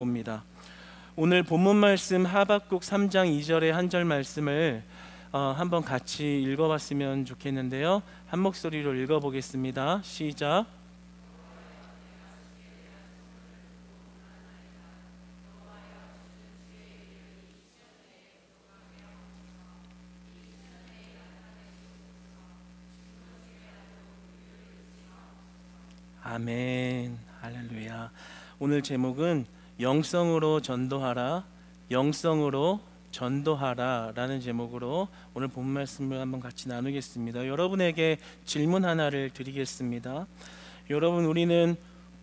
봅니다. 오늘 본문 말씀 하박국 3장 2절의 한 절 말씀을 한번 같이 읽어봤으면 좋겠는데요. 한 목소리로 읽어보겠습니다. 시작. 아멘. 할렐루야. 오늘 제목은 영성으로 전도하라, 영성으로 전도하라 라는 제목으로 오늘 본 말씀을 한번 같이 나누겠습니다. 여러분에게 질문 하나를 드리겠습니다. 여러분, 우리는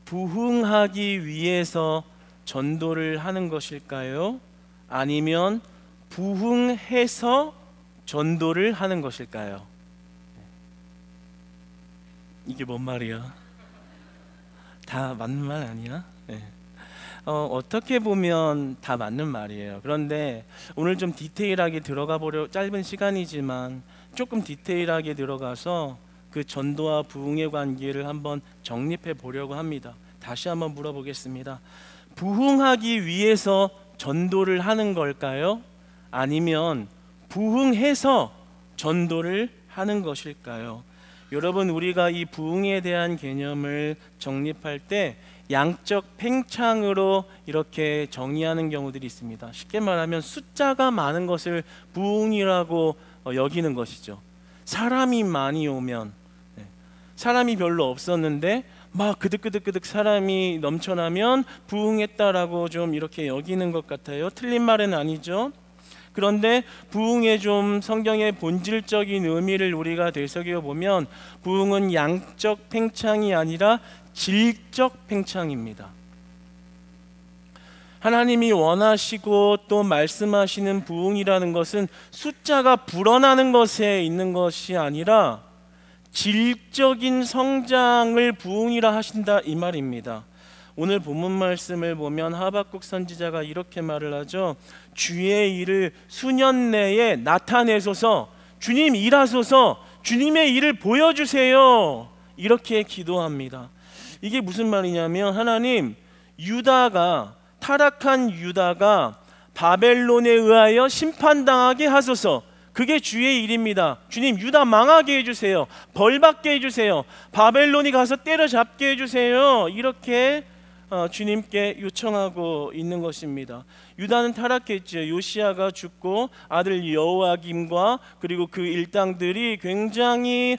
부흥하기 위해서 전도를 하는 것일까요? 아니면 부흥해서 전도를 하는 것일까요? 이게 뭔 말이야? 다 맞는 말 아니야? 네. 어떻게 보면 다 맞는 말이에요. 그런데 오늘 좀 디테일하게 들어가 보려, 짧은 시간이지만 조금 디테일하게 들어가서 그 전도와 부흥의 관계를 한번 정립해 보려고 합니다. 다시 한번 물어보겠습니다. 부흥하기 위해서 전도를 하는 걸까요? 아니면 부흥해서 전도를 하는 것일까요? 여러분, 우리가 이 부흥에 대한 개념을 정립할 때 양적 팽창으로 이렇게 정의하는 경우들이 있습니다. 쉽게 말하면 숫자가 많은 것을 부흥이라고 여기는 것이죠. 사람이 많이 오면, 사람이 별로 없었는데 막 그득그득 사람이 넘쳐나면 부흥했다라고 좀 이렇게 여기는 것 같아요. 틀린 말은 아니죠. 그런데 부흥의 좀 성경의 본질적인 의미를 우리가 되새겨 보면 부흥은 양적 팽창이 아니라 질적 팽창입니다. 하나님이 원하시고 또 말씀하시는 부흥이라는 것은 숫자가 불어나는 것에 있는 것이 아니라 질적인 성장을 부흥이라 하신다, 이 말입니다. 오늘 본문 말씀을 보면 하박국 선지자가 이렇게 말을 하죠. 주의 일을 수년 내에 나타내소서, 주님 일하소서, 주님의 일을 보여주세요, 이렇게 기도합니다. 이게 무슨 말이냐면, 하나님, 타락한 유다가 바벨론에 의하여 심판당하게 하소서. 그게 주의 일입니다. 주님, 유다 망하게 해주세요. 벌받게 해주세요. 바벨론이 가서 때려잡게 해주세요. 이렇게 주님께 요청하고 있는 것입니다. 유다는 타락했죠. 요시야가 죽고 아들 여호야김과 그리고 그 일당들이 굉장히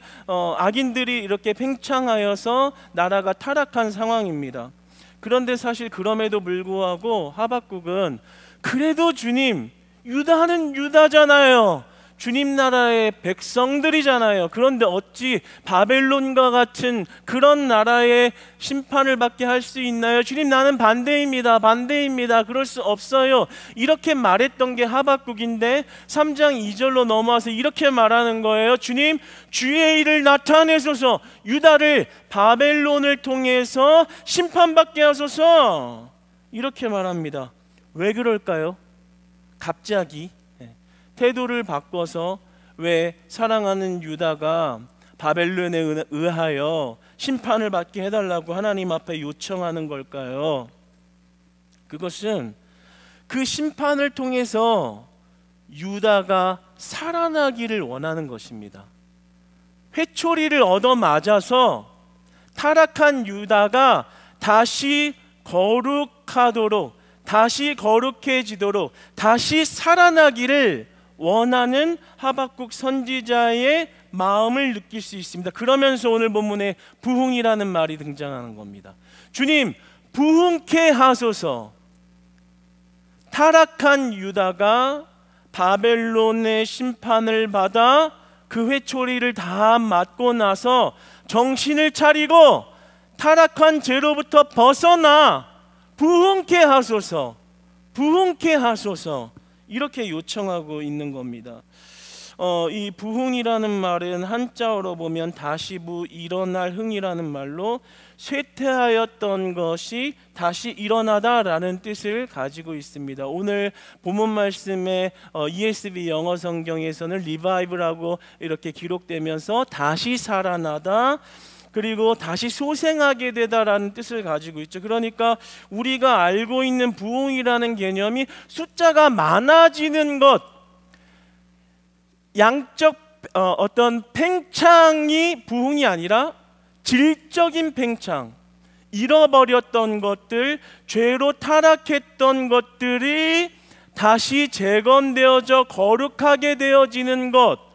악인들이 이렇게 팽창하여서 나라가 타락한 상황입니다. 그런데 사실 그럼에도 불구하고 하박국은 그래도 주님, 유다는 유다잖아요. 주님 나라의 백성들이잖아요. 그런데 어찌 바벨론과 같은 그런 나라의 심판을 받게 할 수 있나요? 주님, 나는 반대입니다. 그럴 수 없어요. 이렇게 말했던 게 하박국인데 3장 2절로 넘어와서 이렇게 말하는 거예요. 주님, 주의 일을 나타내소서, 유다를 바벨론을 통해서 심판받게 하소서, 이렇게 말합니다. 왜 그럴까요? 갑자기 태도를 바꿔서 왜 사랑하는 유다가 바벨론에 의하여 심판을 받게 해달라고 하나님 앞에 요청하는 걸까요? 그것은 그 심판을 통해서 유다가 살아나기를 원하는 것입니다. 회초리를 얻어맞아서 타락한 유다가 다시 거룩하도록, 다시 거룩해지도록, 다시 살아나기를 원하는 하박국 선지자의 마음을 느낄 수 있습니다. 그러면서 오늘 본문에 부흥이라는 말이 등장하는 겁니다. 주님, 부흥케 하소서. 타락한 유다가 바벨론의 심판을 받아 그 회초리를 다 맞고 나서 정신을 차리고 타락한 죄로부터 벗어나 부흥케 하소서, 부흥케 하소서, 이렇게 요청하고 있는 겁니다. 이 부흥이라는 말은 한자어로 보면 다시부 일어날 흥이라는 말로 쇠퇴하였던 것이 다시 일어나다라는 뜻을 가지고 있습니다. 오늘 본문 말씀에 ESV 영어 성경에서는 리바이브라고 이렇게 기록되면서 다시 살아나다, 그리고 다시 소생하게 되다라는 뜻을 가지고 있죠. 그러니까 우리가 알고 있는 부흥이라는 개념이 숫자가 많아지는 것, 양적 어떤 팽창이 부흥이 아니라 질적인 팽창, 잃어버렸던 것들, 죄로 타락했던 것들이 다시 재건되어져 거룩하게 되어지는 것,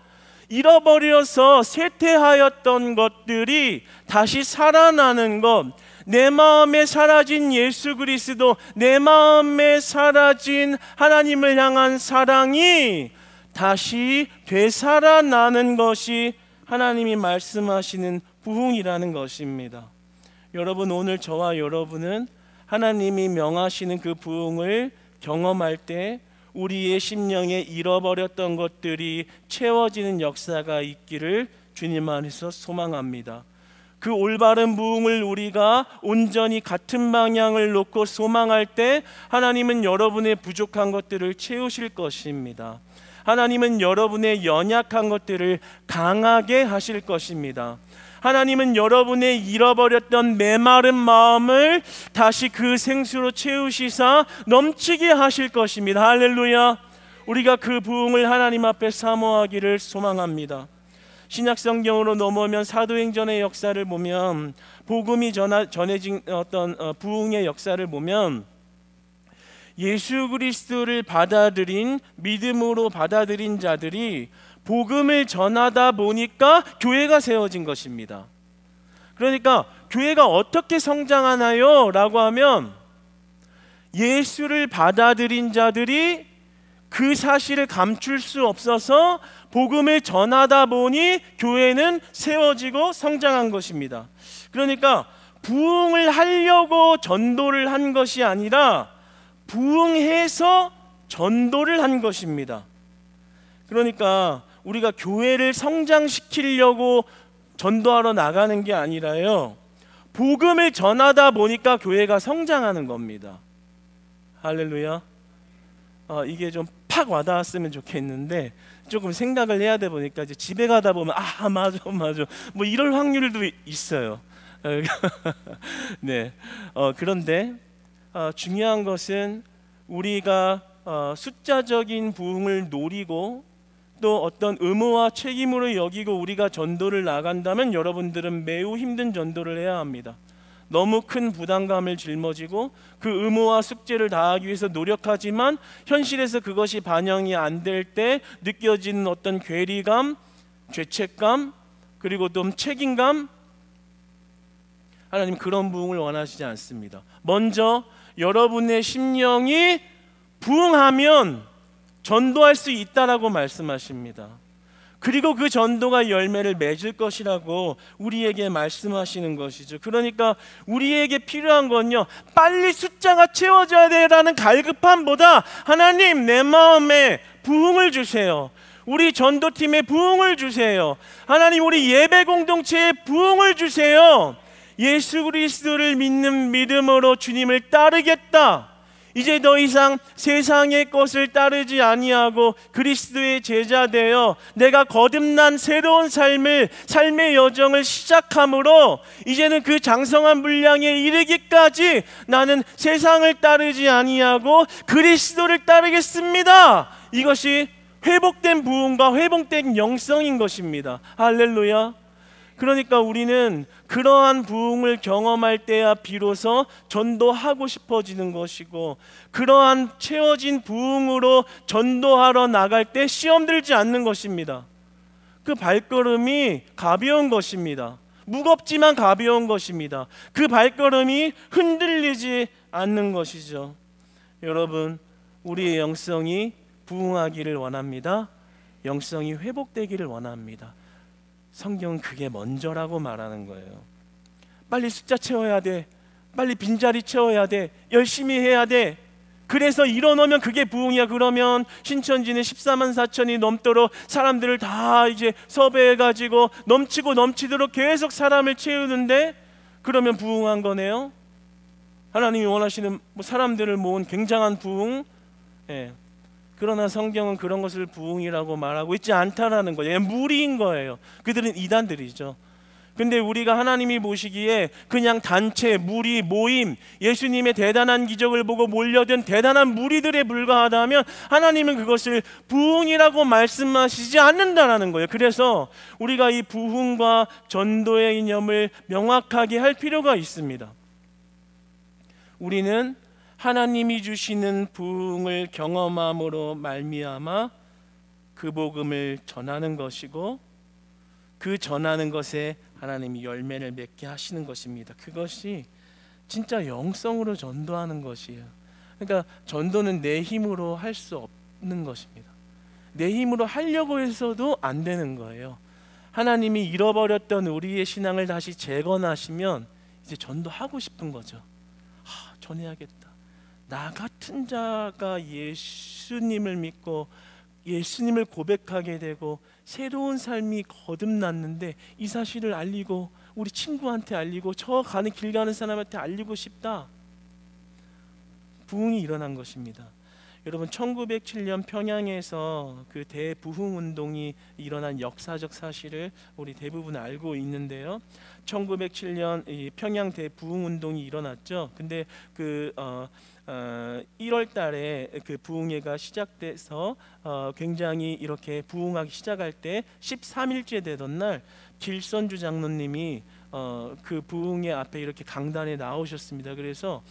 잃어버려서 쇠퇴하였던 것들이 다시 살아나는 것, 내 마음에 사라진 예수 그리스도, 내 마음에 사라진 하나님을 향한 사랑이 다시 되살아나는 것이 하나님이 말씀하시는 부흥이라는 것입니다. 여러분, 오늘 저와 여러분은 하나님이 명하시는 그 부흥을 경험할 때 우리의 심령에 잃어버렸던 것들이 채워지는 역사가 있기를 주님 안에서 소망합니다. 그 올바른 부흥을 우리가 온전히 같은 방향을 놓고 소망할 때 하나님은 여러분의 부족한 것들을 채우실 것입니다. 하나님은 여러분의 연약한 것들을 강하게 하실 것입니다. 하나님은 여러분의 잃어버렸던 메마른 마음을 다시 그 생수로 채우시사 넘치게 하실 것입니다. 할렐루야. 우리가 그 부흥을 하나님 앞에 사모하기를 소망합니다. 신약 성경으로 넘어오면 사도행전의 역사를 보면, 복음이 전해진 어떤 부흥의 역사를 보면, 예수 그리스도를 받아들인, 믿음으로 받아들인 자들이 복음을 전하다 보니까 교회가 세워진 것입니다. 그러니까 교회가 어떻게 성장하나요? 라고 하면 예수를 받아들인 자들이 그 사실을 감출 수 없어서 복음을 전하다 보니 교회는 세워지고 성장한 것입니다. 그러니까 부흥을 하려고 전도를 한 것이 아니라 부흥해서 전도를 한 것입니다. 그러니까 우리가 교회를 성장시키려고 전도하러 나가는 게 아니라요, 복음을 전하다 보니까 교회가 성장하는 겁니다. 할렐루야. 이게 좀 팍 와닿았으면 좋겠는데 조금 생각을 해야 돼 보니까 이제 집에 가다 보면 맞아 뭐 이럴 확률도 있어요. 네. 그런데 중요한 것은 우리가 숫자적인 부흥을 노리고 또 어떤 의무와 책임으로 여기고 우리가 전도를 나간다면 여러분들은 매우 힘든 전도를 해야 합니다. 너무 큰 부담감을 짊어지고 그 의무와 숙제를 다하기 위해서 노력하지만 현실에서 그것이 반영이 안 될 때 느껴지는 어떤 괴리감, 죄책감, 그리고 또 책임감, 하나님 그런 부흥을 원하시지 않습니다. 먼저 여러분의 심령이 부흥하면 전도할 수 있다라고 말씀하십니다. 그리고 그 전도가 열매를 맺을 것이라고 우리에게 말씀하시는 것이죠. 그러니까 우리에게 필요한 건요, 빨리 숫자가 채워져야 되라는 갈급함보다 하나님 내 마음에 부흥을 주세요. 우리 전도팀에 부흥을 주세요. 하나님 우리 예배 공동체에 부흥을 주세요. 예수 그리스도를 믿는 믿음으로 주님을 따르겠다. 이제 더 이상 세상의 것을 따르지 아니하고 그리스도의 제자 되어 내가 거듭난 새로운 삶의 여정을 시작함으로 이제는 그 장성한 분량에 이르기까지 나는 세상을 따르지 아니하고 그리스도를 따르겠습니다. 이것이 회복된 부흥과 회복된 영성인 것입니다. 할렐루야. 그러니까 우리는 그러한 부흥을 경험할 때야 비로소 전도하고 싶어지는 것이고, 그러한 채워진 부흥으로 전도하러 나갈 때 시험 들지 않는 것입니다. 그 발걸음이 가벼운 것입니다. 무겁지만 가벼운 것입니다. 그 발걸음이 흔들리지 않는 것이죠. 여러분, 우리의 영성이 부흥하기를 원합니다. 영성이 회복되기를 원합니다. 성경은 그게 먼저라고 말하는 거예요. 빨리 숫자 채워야 돼. 빨리 빈자리 채워야 돼. 열심히 해야 돼. 그래서 일어나면 그게 부흥이야. 그러면 신천지는 14만 4천이 넘도록 사람들을 다 이제 섭외해가지고 넘치고 넘치도록 계속 사람을 채우는데, 그러면 부흥한 거네요. 하나님이 원하시는 사람들을 모은 굉장한 부흥. 그러나 성경은 그런 것을 부흥이라고 말하고 있지 않다라는 거예요. 무리인 거예요. 그들은 이단들이죠. 근데 우리가 하나님이 보시기에 그냥 단체, 무리, 모임, 예수님의 대단한 기적을 보고 몰려든 대단한 무리들에 불과하다면 하나님은 그것을 부흥이라고 말씀하시지 않는다라는 거예요. 그래서 우리가 이 부흥과 전도의 이념을 명확하게 할 필요가 있습니다. 우리는 하나님이 주시는 부흥을 경험함으로 말미암아 그 복음을 전하는 것이고, 그 전하는 것에 하나님이 열매를 맺게 하시는 것입니다. 그것이 진짜 영성으로 전도하는 것이에요. 그러니까 전도는 내 힘으로 할 수 없는 것입니다. 내 힘으로 하려고 해서도 안 되는 거예요. 하나님이 잃어버렸던 우리의 신앙을 다시 재건하시면 이제 전도하고 싶은 거죠. 전해야겠다. 나 같은 자가 예수님을 믿고 예수님을 고백하게 되고 새로운 삶이 거듭났는데 이 사실을 알리고 우리 친구한테 알리고 저 가는 길 가는 사람한테 알리고 싶다. 부흥이 일어난 것입니다. 여러분 1907년 평양에서 그 대부흥 운동이 일어난 역사적 사실을 우리 대부분 알고 있는데요. 1907년 이 평양 대부흥 운동이 일어났죠. 근데 1월 달에 그 부흥회가 시작돼서 굉장히 이렇게 부흥하기 시작할 때 13일째 되던 날 길선주 장로님이 그 부흥회 앞에 이렇게 강단에 나오셨습니다. 그래서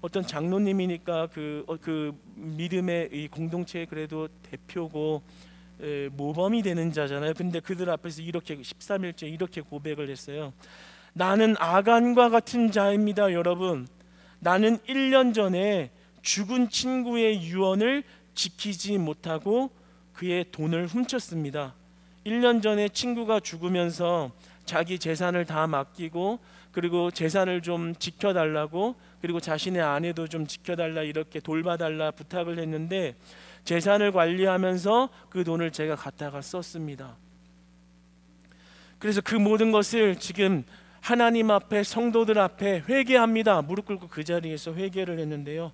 어떤 장로님이니까 그 믿음의 이 공동체의 그래도 대표고 모범이 되는 자잖아요. 근데 그들 앞에서 이렇게 13일째 이렇게 고백을 했어요. 나는 아간과 같은 자입니다. 여러분, 나는 1년 전에 죽은 친구의 유언을 지키지 못하고 그의 돈을 훔쳤습니다. 1년 전에 친구가 죽으면서 자기 재산을 다 맡기고 그리고 재산을 좀 지켜달라고, 그리고 자신의 아내도 좀 지켜달라, 이렇게 돌봐달라 부탁을 했는데 재산을 관리하면서 그 돈을 제가 갖다가 썼습니다. 그래서 그 모든 것을 지금 하나님 앞에, 성도들 앞에 회개합니다. 무릎 꿇고 그 자리에서 회개를 했는데요,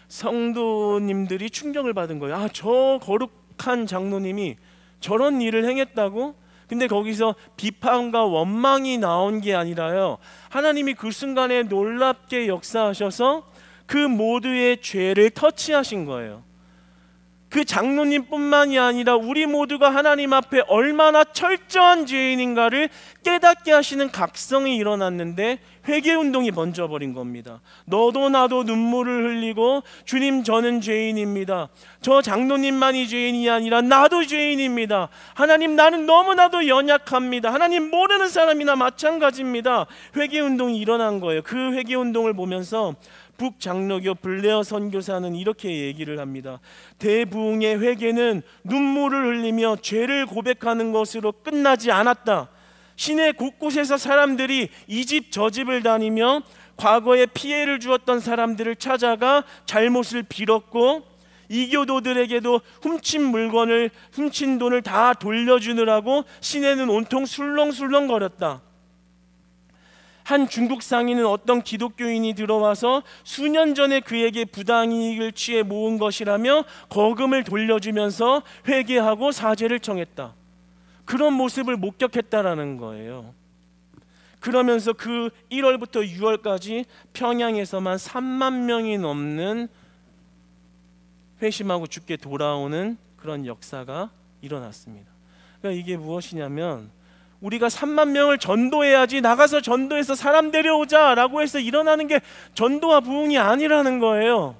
성도님들이 충격을 받은 거예요. 저 거룩한 장로님이 저런 일을 행했다고? 근데 거기서 비판과 원망이 나온 게 아니라요, 하나님이 그 순간에 놀랍게 역사하셔서 그 모두의 죄를 터치하신 거예요. 그 장로님뿐만이 아니라 우리 모두가 하나님 앞에 얼마나 철저한 죄인인가를 깨닫게 하시는 각성이 일어났는데 회개운동이 번져버린 겁니다. 너도 나도 눈물을 흘리고 주님 저는 죄인입니다. 저 장로님만이 죄인이 아니라 나도 죄인입니다. 하나님 나는 너무나도 연약합니다. 하나님 모르는 사람이나 마찬가지입니다. 회개운동이 일어난 거예요. 그 회개운동을 보면서 북장로교 블레어 선교사는 이렇게 얘기를 합니다. 대부흥의 회개는 눈물을 흘리며 죄를 고백하는 것으로 끝나지 않았다. 시내 곳곳에서 사람들이 이 집 저 집을 다니며 과거에 피해를 주었던 사람들을 찾아가 잘못을 빌었고, 이교도들에게도 훔친 물건을, 훔친 돈을 다 돌려주느라고 시내는 온통 술렁술렁거렸다. 한 중국 상인은 어떤 기독교인이 들어와서 수년 전에 그에게 부당이익을 취해 모은 것이라며 거금을 돌려주면서 회개하고 사죄를 청했다. 그런 모습을 목격했다라는 거예요. 그러면서 그 1월부터 6월까지 평양에서만 3만 명이 넘는 회심하고 죽게 돌아오는 그런 역사가 일어났습니다. 그러니까 이게 무엇이냐면, 우리가 3만 명을 전도해야지, 나가서 전도해서 사람 데려오자 라고 해서 일어나는 게 전도와 부흥이 아니라는 거예요.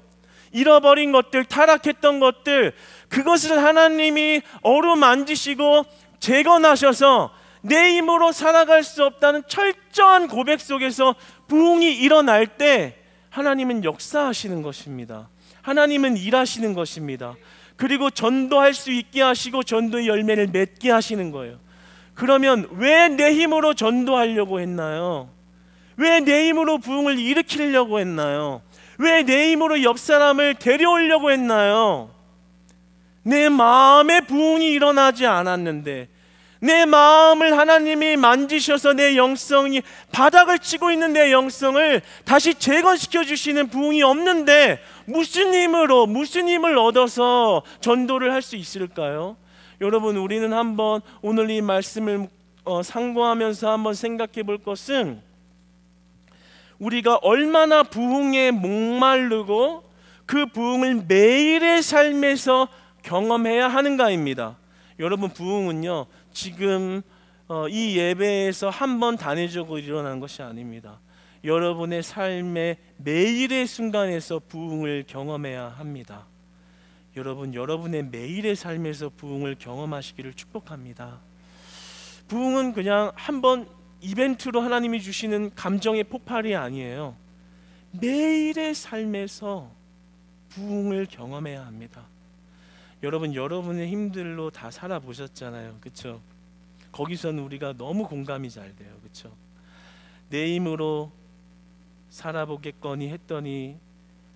잃어버린 것들, 타락했던 것들, 그것을 하나님이 어루만지시고 재건하셔서 내 힘으로 살아갈 수 없다는 철저한 고백 속에서 부흥이 일어날 때 하나님은 역사하시는 것입니다. 하나님은 일하시는 것입니다. 그리고 전도할 수 있게 하시고 전도의 열매를 맺게 하시는 거예요. 그러면 왜 내 힘으로 전도하려고 했나요? 왜 내 힘으로 부흥을 일으키려고 했나요? 왜 내 힘으로 옆 사람을 데려오려고 했나요? 내 마음에 부흥이 일어나지 않았는데, 내 마음을 하나님이 만지셔서 내 영성이 바닥을 치고 있는 내 영성을 다시 재건시켜 주시는 부흥이 없는데 무슨 힘으로, 무슨 힘을 얻어서 전도를 할 수 있을까요? 여러분, 우리는 한번 오늘 이 말씀을 상고하면서 한번 생각해 볼 것은 우리가 얼마나 부흥에 목마르고 그 부흥을 매일의 삶에서 경험해야 하는가입니다. 여러분, 부흥은요 지금 이 예배에서 한번 단회적으로 일어나는 것이 아닙니다. 여러분의 삶의 매일의 순간에서 부흥을 경험해야 합니다. 여러분, 여러분의 매일의 삶에서 부흥을 경험하시기를 축복합니다. 부흥은 그냥 한번 이벤트로 하나님이 주시는 감정의 폭발이 아니에요. 매일의 삶에서 부흥을 경험해야 합니다. 여러분, 여러분의 힘들로 다 살아보셨잖아요, 그렇죠? 거기서는 우리가 너무 공감이 잘 돼요, 그렇죠? 내 힘으로 살아보겠거니 했더니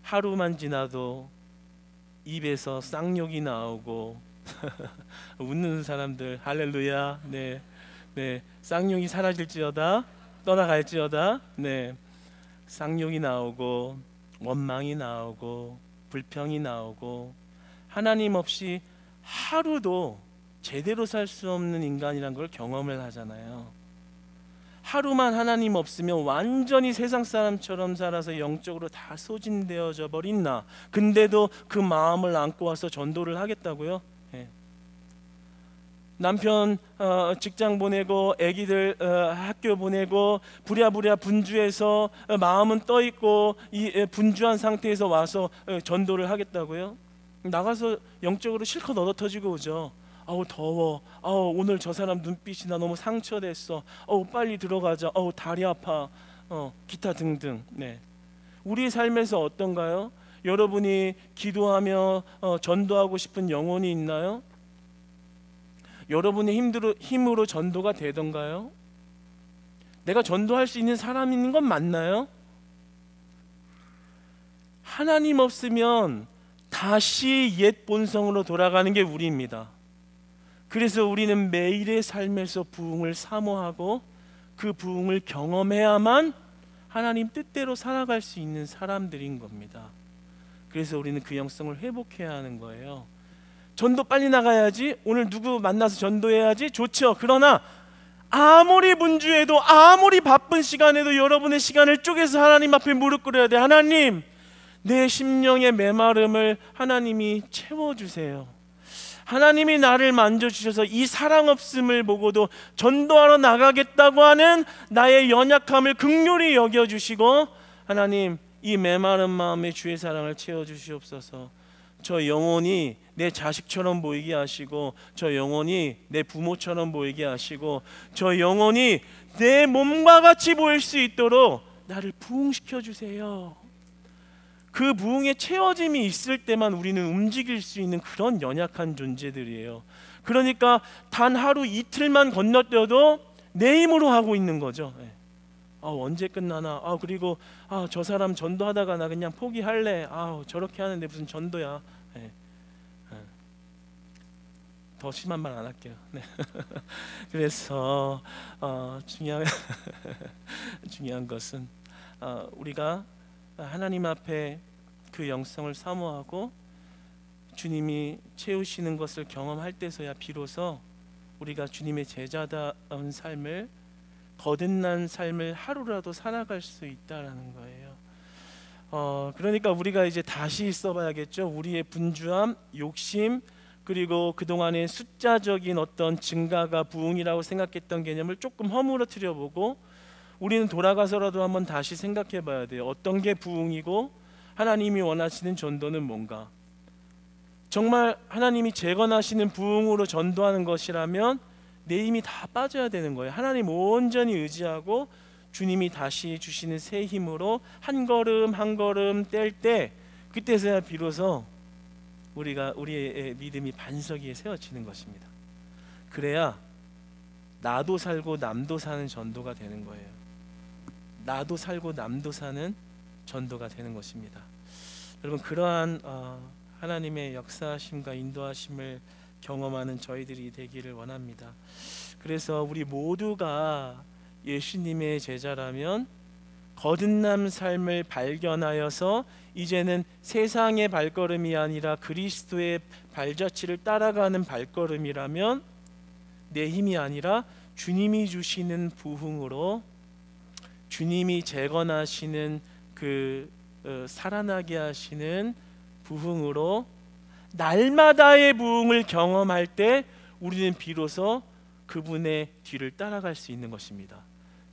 하루만 지나도 입에서 쌍욕이 나오고 웃는 사람들 할렐루야. 네, 네, 쌍욕이 사라질지어다, 떠나갈지어다. 네, 쌍욕이 나오고 원망이 나오고 불평이 나오고 하나님 없이 하루도 제대로 살 수 없는 인간이란 걸 경험을 하잖아요. 하루만 하나님 없으면 완전히 세상 사람처럼 살아서 영적으로 다 소진되어져 버린 나. 근데도 그 마음을 안고 와서 전도를 하겠다고요? 네. 남편 직장 보내고 아기들 학교 보내고 부랴부랴 분주해서 마음은 떠 있고 이 분주한 상태에서 와서 전도를 하겠다고요? 나가서 영적으로 실컷 얻어 터지고 오죠. 아우 더워, 아우 오늘 저 사람 눈빛이 나 너무 상처됐어, 아우 빨리 들어가자, 아우 다리 아파, 기타 등등. 네, 우리 삶에서 어떤가요? 여러분이 기도하며 전도하고 싶은 영혼이 있나요? 여러분의 힘으로 전도가 되던가요? 내가 전도할 수 있는 사람이 있는 건 맞나요? 하나님 없으면 다시 옛 본성으로 돌아가는 게 우리입니다. 그래서 우리는 매일의 삶에서 부흥을 사모하고 그 부흥을 경험해야만 하나님 뜻대로 살아갈 수 있는 사람들인 겁니다. 그래서 우리는 그 영성을 회복해야 하는 거예요. 전도 빨리 나가야지, 오늘 누구 만나서 전도해야지, 좋죠. 그러나 아무리 분주해도 아무리 바쁜 시간에도 여러분의 시간을 쪼개서 하나님 앞에 무릎 꿇어야 돼. 하나님, 내 심령의 메마름을 하나님이 채워주세요. 하나님이 나를 만져주셔서 이 사랑 없음을 보고도 전도하러 나가겠다고 하는 나의 연약함을 긍휼히 여겨주시고, 하나님 이 메마른 마음에 주의 사랑을 채워주시옵소서. 저 영혼이 내 자식처럼 보이게 하시고, 저 영혼이 내 부모처럼 보이게 하시고, 저 영혼이 내 몸과 같이 보일 수 있도록 나를 부흥시켜 주세요. 그 부흥의 채워짐이 있을 때만 우리는 움직일 수 있는 그런 연약한 존재들이에요. 그러니까 단 하루 이틀만 건너뛰어도 내 힘으로 하고 있는 거죠. 언제 끝나나? 그리고 저 사람 전도하다가 나 그냥 포기할래. 저렇게 하는데 무슨 전도야. 더 심한 말 안 할게요. 네. 그래서 중요한 것은 우리가 하나님 앞에 그 영성을 사모하고 주님이 채우시는 것을 경험할 때서야 비로소 우리가 주님의 제자다운 삶을, 거듭난 삶을 하루라도 살아갈 수 있다라는 거예요. 그러니까 우리가 이제 다시 써봐야겠죠. 우리의 분주함, 욕심, 그리고 그동안의 숫자적인 어떤 증가가 부흥이라고 생각했던 개념을 조금 허물어뜨려 보고 우리는 돌아가서라도 한번 다시 생각해 봐야 돼요. 어떤 게 부흥이고 하나님이 원하시는 전도는 뭔가. 정말 하나님이 재건하시는 부흥으로 전도하는 것이라면 내 힘이 다 빠져야 되는 거예요. 하나님 온전히 의지하고 주님이 다시 주시는 새 힘으로 한 걸음 한 걸음 뗄 때, 그때서야 비로소 우리의 믿음이 반석 위에 세워지는 것입니다. 그래야 나도 살고 남도 사는 전도가 되는 거예요. 나도 살고 남도 사는 전도가 되는 것입니다. 여러분, 그러한 하나님의 역사하심과 인도하심을 경험하는 저희들이 되기를 원합니다. 그래서 우리 모두가 예수님의 제자라면 거듭남 삶을 발견하여서 이제는 세상의 발걸음이 아니라 그리스도의 발자취를 따라가는 발걸음이라면 내 힘이 아니라 주님이 주시는 부흥으로, 주님이 재건하시는 그 살아나게 하시는 부흥으로 날마다의 부흥을 경험할 때 우리는 비로소 그분의 뒤를 따라갈 수 있는 것입니다.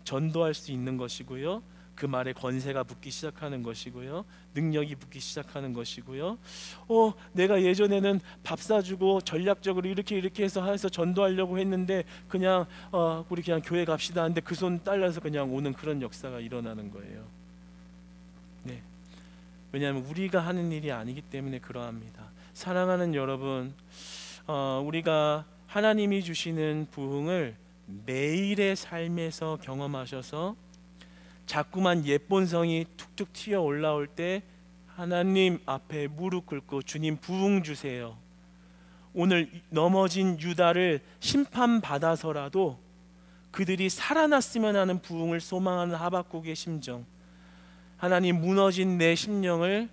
전도할 수 있는 것이고요, 그 말에 권세가 붙기 시작하는 것이고요, 능력이 붙기 시작하는 것이고요. 내가 예전에는 밥 사주고 전략적으로 이렇게 해서 전도하려고 했는데 그냥 우리 그냥 교회 갑시다 하는데 그 손 딸려서 그냥 오는 그런 역사가 일어나는 거예요. 네, 왜냐하면 우리가 하는 일이 아니기 때문에 그러합니다. 사랑하는 여러분, 우리가 하나님이 주시는 부흥을 매일의 삶에서 경험하셔서 자꾸만 옛본성이 툭툭 튀어 올라올 때 하나님 앞에 무릎 꿇고 주님 부흥 주세요. 오늘 넘어진 유다를 심판받아서라도 그들이 살아났으면 하는 부흥을 소망하는 하박국의 심정, 하나님 무너진 내 심령을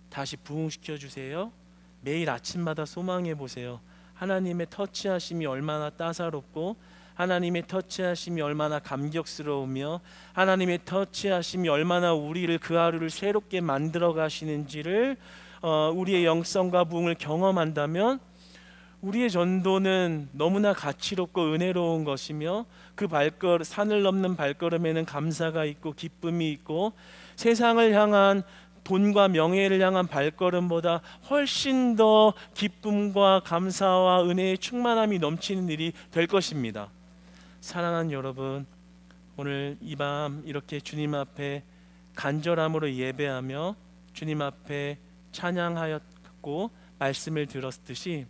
다시 부흥시켜 주세요. 매일 아침마다 소망해 보세요. 하나님의 터치하심이 얼마나 따사롭고 하나님의 터치하심이 얼마나 감격스러우며 하나님의 터치하심이 얼마나 우리를 그 하루를 새롭게 만들어 가시는지를 우리의 영성과 부흥을 경험한다면 우리의 전도는 너무나 가치롭고 은혜로운 것이며 그 산을 넘는 발걸음에는 감사가 있고 기쁨이 있고 세상을 향한 돈과 명예를 향한 발걸음보다 훨씬 더 기쁨과 감사와 은혜의 충만함이 넘치는 일이 될 것입니다. 사랑하는 여러분, 오늘 이 밤 이렇게 주님 앞에 간절함으로 예배하며 주님 앞에 찬양하였고 말씀을 들었듯이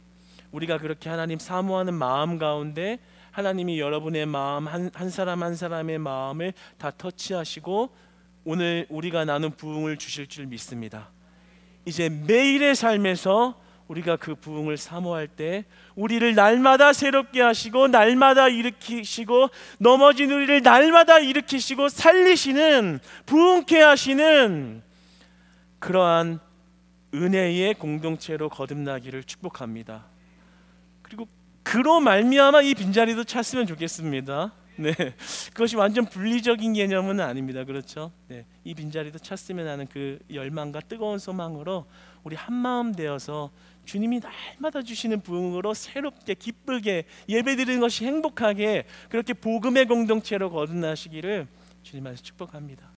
우리가 그렇게 하나님 사모하는 마음 가운데 하나님이 여러분의 마음 한 사람 한 사람의 마음을 다 터치하시고 오늘 우리가 나눈 부흥을 주실 줄 믿습니다. 이제 매일의 삶에서 우리가 그 부흥을 사모할 때 우리를 날마다 새롭게 하시고 날마다 일으키시고 넘어진 우리를 날마다 일으키시고 살리시는 부흥케 하시는 그러한 은혜의 공동체로 거듭나기를 축복합니다. 그리고 그로 말미암아 이 빈자리도 찼으면 좋겠습니다. 네, 그것이 완전 분리적인 개념은 아닙니다. 그렇죠? 네, 이 빈자리도 찼으면 하는 그 열망과 뜨거운 소망으로 우리 한 마음 되어서 주님이 날마다 주시는 부흥으로 새롭게 기쁘게 예배드리는 것이 행복하게 그렇게 복음의 공동체로 거듭나시기를 주님 안에서 축복합니다.